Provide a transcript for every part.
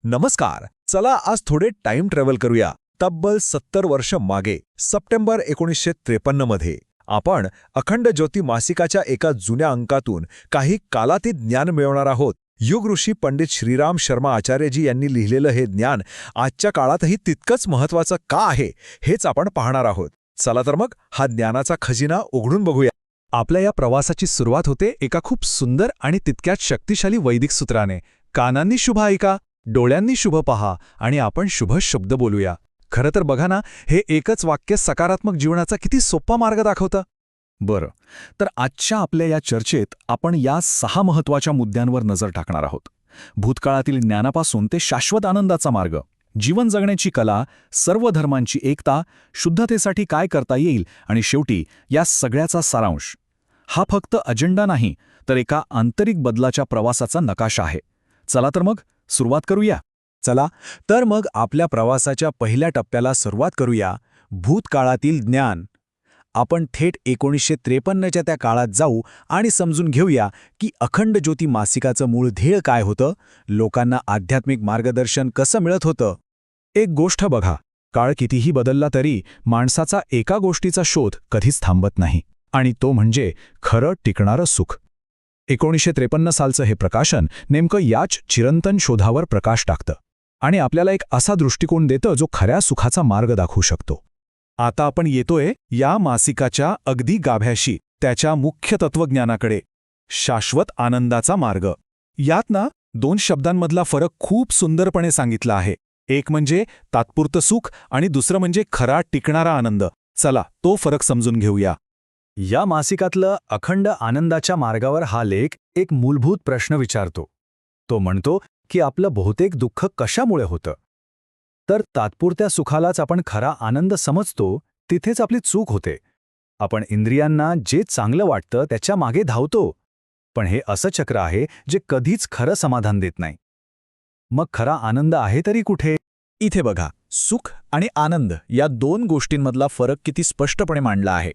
नमस्कार. चला आज थोडे टाइम ट्रॅव्हल करूया. तब्बल 70 वर्ष मागे सप्टेंबर 1953 मध्ये आपण अखंड ज्योती मासिकाच्या एका जुन्या अंकातून काही कालातीत ज्ञान मिळवणार आहोत. युग ऋषी पंडित श्रीराम शर्मा आचार्यजी यांनी लिहिलेलं हे ज्ञान आजच्या काळातही तितकंच महत्त्वाचं का आहे हेच आपण पाहणार आहोत. चला तर मग हा ज्ञानाचा खजिना उघडून बघूया. आपल्या या प्रवासाची सुरुवात होते एका खूप सुंदर आणि तितक्याच शक्तिशाली वैदिक सूत्राने. कानांनी शुभ ऐका, डोळ्यांनी शुभ पहा आणि आपण शुभ शब्द बोलूया. खरं तर बघा ना, हे एकच वाक्य सकारात्मक जीवनाचा किती सोपा मार्ग दाखवतं. बरं, तर आजच्या आपल्या या चर्चेत आपण या 6 महत्त्वाच्या मुद्द्यांवर नजर टाकणार आहोत. भूतकाळातील ज्ञानापासून ते शाश्वत आनंदाचा मार्ग, जीवन जगण्याची कला, सर्व धर्मांची एकता, शुद्धतेसाठी काय करता येईल आणि शेवटी या सगळ्याचा सारांश. हा फक्त अजेंडा नाही, तर एका आंतरिक बदलाच्या प्रवासाचा नकाशा आहे. चला तर मग सुरुवात करूया. चला तर मग आपल्या प्रवासाच्या पहिल्या टप्प्याला सुरुवात करूया. भूतकाळातील ज्ञान. आपण थेट 1953च्या त्या काळात जाऊ आणि समजून घेऊया की अखंड ज्योती मासिकाचं मूळ ध्येय काय होतं, लोकांना आध्यात्मिक मार्गदर्शन कसं मिळत होतं. एक गोष्ट बघा, काळ कितीही बदलला तरी माणसाचा एका गोष्टीचा शोध कधीच थांबत नाही, आणि तो म्हणजे खरं टिकणारं सुख. 1953 सालचं हे प्रकाशन नेमकं याच चिरंतन शोधावर प्रकाश टाकतं आणि आपल्याला एक असा दृष्टिकोन देतं जो खऱ्या सुखाचा मार्ग दाखवू शकतो. आता आपण येतोय या मासिकाच्या अगदी गाभ्याशी, त्याच्या मुख्य तत्वज्ञानाकडे, शाश्वत आनंदाचा मार्ग. यात ना 2 शब्दांमधला फरक खूप सुंदरपणे सांगितला आहे. एक म्हणजे तात्पुरतं सुख आणि दुसरं म्हणजे खरा टिकणारा आनंद. चला तो फरक समजून घेऊया. या मासिकातलं अखंड आनंदाच्या मार्गावर हा लेख एक मूलभूत प्रश्न विचारतो. तो म्हणतो की आपलं बहुतेक दुःख कशामुळे होतं. तर तात्पुरत्या सुखालाच आपण खरा आनंद समजतो, तिथेच आपली चूक होते. आपण इंद्रियांना जे चांगलं वाटतं त्याच्या मागे धावतो, पण हे असं चक्र आहे जे कधीच खरं समाधान देत नाही. मग खरा आनंद आहे तरी कुठे? इथे बघा, सुख आणि आनंद या 2 गोष्टींमधला फरक किती स्पष्टपणे मांडला आहे.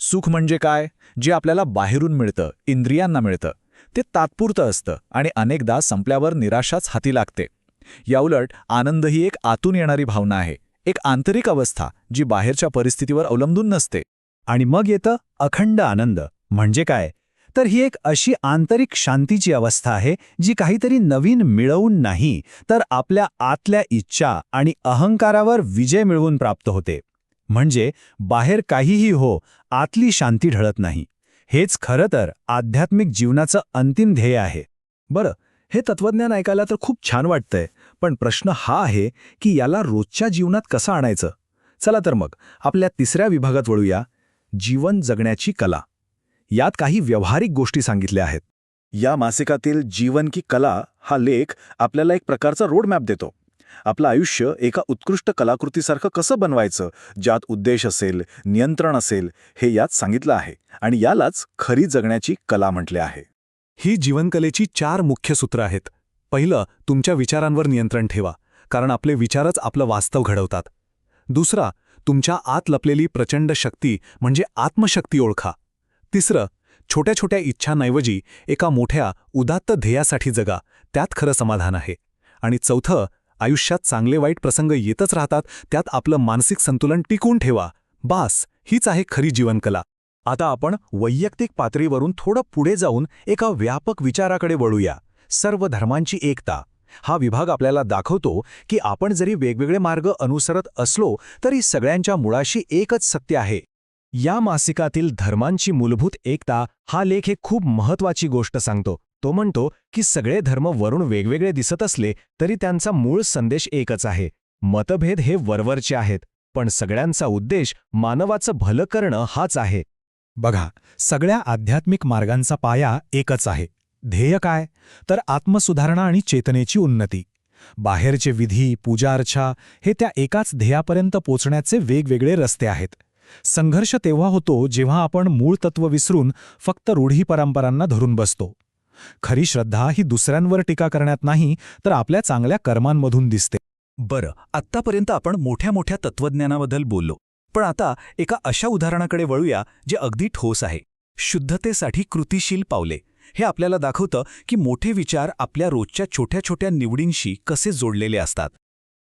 सुख म्हणजे काय? जे आपल्याला बाहेरून मिळतं, इंद्रियांना मिळतं. ते तात्पुरतं असतं आणि अनेकदा संपल्यावर निराशाच हाती लागते. याउलट आनंद ही एक आतून येणारी भावना आहे, एक आंतरिक अवस्था जी बाहेरच्या परिस्थितीवर अवलंबून नसते. आणि मग येतं अखंड आनंद. म्हणजे काय? तर ही एक अशी आंतरिक शांतीची अवस्था आहे जी काहीतरी नवीन मिळवून नाही, तर आपल्या आतल्या इच्छा आणि अहंकारावर विजय मिळवून प्राप्त होते. म्हणजे बाहेर काहीही हो, आतली शांती ढळत नाही. हेच खरं तर आध्यात्मिक जीवनाचं अंतिम ध्येय आहे. बरं, हे तत्वज्ञान ऐकायला तर खूप छान वाटतंय, पण प्रश्न हा आहे की याला रोजच्या जीवनात कसं आणायचं. चला तर मग आपल्या 3ऱ्या विभागात वळूया, जीवन जगण्याची कला. यात काही व्यावहारिक गोष्टी सांगितल्या आहेत. या मासिकातील जीवन की कला हा लेख आपल्याला एक प्रकारचा रोडमॅप देतो. आपलं आयुष्य एका उत्कृष्ट कलाकृतीसारखं कसं बनवायचं, ज्यात उद्देश असेल, नियंत्रण असेल, हे यात सांगितलं आहे. आणि यालाच खरी जगण्याची कला म्हटले आहे. ही जीवनकलेची 4 मुख्य सूत्र आहेत. पहिलं, तुमच्या विचारांवर नियंत्रण ठेवा, कारण आपले विचारच आपलं वास्तव घडवतात. दुसरा, तुमच्या आत लपलेली प्रचंड शक्ती म्हणजे आत्मशक्ती ओळखा. तिसरं, छोट्या छोट्या इच्छांऐवजी एका मोठ्या उदात्त ध्येयासाठी जगा, त्यात खरं समाधान आहे. आणि चौथं, आयुष्यात चांगले वाईट प्रसंग येतच राहतात, त्यात आपलं मानसिक संतुलन टिकून ठेवा. बास, हीच आहे खरी जीवनकला. आता आपण वैयक्तिक पातळीवरून थोडं पुढे जाऊन एका व्यापक विचाराकडे वळूया, सर्व धर्मांची एकता. हा विभाग आपल्याला दाखवतो की आपण जरी वेगवेगळे मार्ग अनुसरत असलो तरी सगळ्यांच्या मुळाशी एकच सत्य आहे. या मासिकातील धर्मांची मूलभूत एकता हा लेख एक खूप महत्त्वाची गोष्ट सांगतो. तो म्हणतो की सगळे धर्म वरून वेगवेगळे दिसत असले तरी त्यांचा मूळ संदेश एकच आहे. मतभेद हे वरवरचे आहेत, पण सगळ्यांचा उद्देश मानवाचं भलं करणं हाच आहे. बघा, सगळ्या आध्यात्मिक मार्गांचा पाया एकच आहे. ध्येय काय? तर आत्मसुधारणा आणि चेतनेची उन्नती. बाहेरचे विधी, पूजार्चा हे त्या एकाच ध्येयापर्यंत पोचण्याचे वेगवेगळे रस्ते आहेत. संघर्ष तेव्हा होतो जेव्हा आपण मूळ तत्व विसरून फक्त रूढी परंपरांना धरून बसतो. खरी श्रद्धा ही दुसऱ्यांवर टीका करण्यात नाही, तर आपल्या चांगल्या कर्मांमधून दिसते. बरं, आत्तापर्यंत आपण मोठ्या मोठ्या तत्वज्ञानाबद्दल बोललो, पण आता एका अशा उदाहरणाकडे वळूया जे अगदी ठोस आहे. शुद्धतेसाठी कृतिशील पावले. हे आपल्याला दाखवतं की मोठे विचार आपल्या रोजच्या छोट्या छोट्या निवडींशी कसे जोडलेले असतात.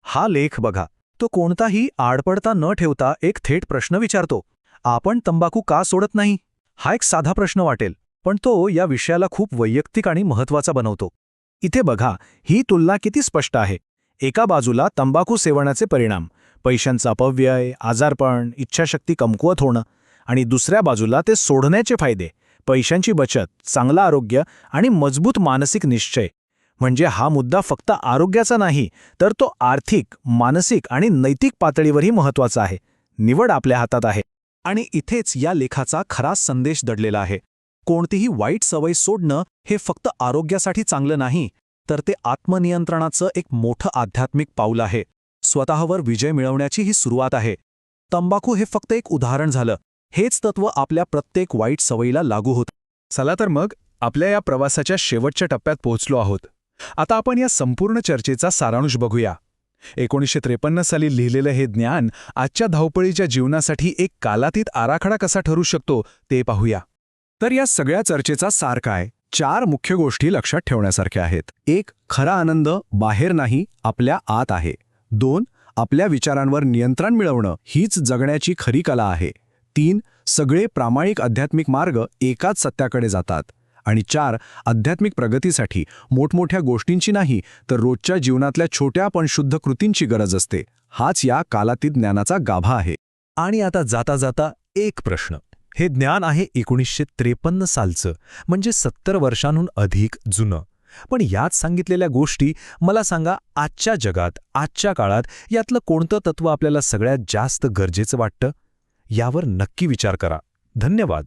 हा लेख बघा, तो कोणताही आडपडता न ठेवता एक थेट प्रश्न विचारतो. आपण तंबाखू का सोडत नाही? हा एक साधा प्रश्न वाटेल, पण तो या विषयाला खूप वैयक्तिक आणि महत्त्वाचा बनवतो. इथे बघा, ही तुलना किती स्पष्ट आहे. एका बाजूला तंबाखू सेवनाचे परिणाम, पैशांचा अपव्यय, आजारपण, इच्छाशक्ती कमकुवत होणं, आणि दुसऱ्या बाजूला ते सोडण्याचे फायदे, पैशांची बचत, चांगलं आरोग्य आणि मजबूत मानसिक निश्चय. म्हणजे हा मुद्दा फक्त आरोग्याचा नाही, तर तो आर्थिक, मानसिक आणि नैतिक पातळीवरही महत्त्वाचा आहे. निवड आपल्या हातात आहे. आणि इथेच या लेखाचा खरा संदेश दडलेला आहे. कोणतीही वाईट सवय सोडणं हे फक्त आरोग्यासाठी चांगलं नाही, तर ते आत्मनियंत्रणाचं एक मोठं आध्यात्मिक पाऊल आहे. स्वतःवर विजय मिळवण्याची ही सुरुवात आहे. तंबाखू हे फक्त एक उदाहरण झालं. हेच तत्त्व आपल्या प्रत्येक वाईट सवयीला लागू होतं. चला तर मग आपल्या या प्रवासाच्या शेवटच्या टप्प्यात पोहोचलो आहोत. आता आपण या संपूर्ण चर्चेचा सारांश बघूया. 1953 साली लिहिलेलं हे ज्ञान आजच्या धावपळीच्या जीवनासाठी एक कालातीत आराखडा कसा ठरू शकतो ते पाहूया. तर या सगळ्या चर्चेचा सार काय? 4 मुख्य गोष्टी लक्षात ठेवण्यासारख्या आहेत. 1. खरा आनंद बाहेर नाही, आपल्या आत आहे. 2. आपल्या विचारांवर नियंत्रण मिळवणं हीच जगण्याची खरी कला आहे. 3. सगळे प्रामाणिक आध्यात्मिक मार्ग एकाच सत्याकडे जातात. आणि 4. आध्यात्मिक प्रगतीसाठी मोठमोठ्या गोष्टींची नाही, तर रोजच्या जीवनातल्या छोट्या पण शुद्ध कृतींची गरज असते. हाच या कालातीत ज्ञानाचा गाभा आहे. आणि आता जाता जाता एक प्रश्न. हे ज्ञान आहे 1953 सालचं, म्हणजे 70 वर्षांहून अधिक जुनं. पण यात सांगितलेल्या गोष्टी, मला सांगा, आजच्या जगात, आजच्या काळात यातलं कोणतं तत्त्व आपल्याला सगळ्यात जास्त गरजेचं वाटतं? यावर नक्की विचार करा. धन्यवाद.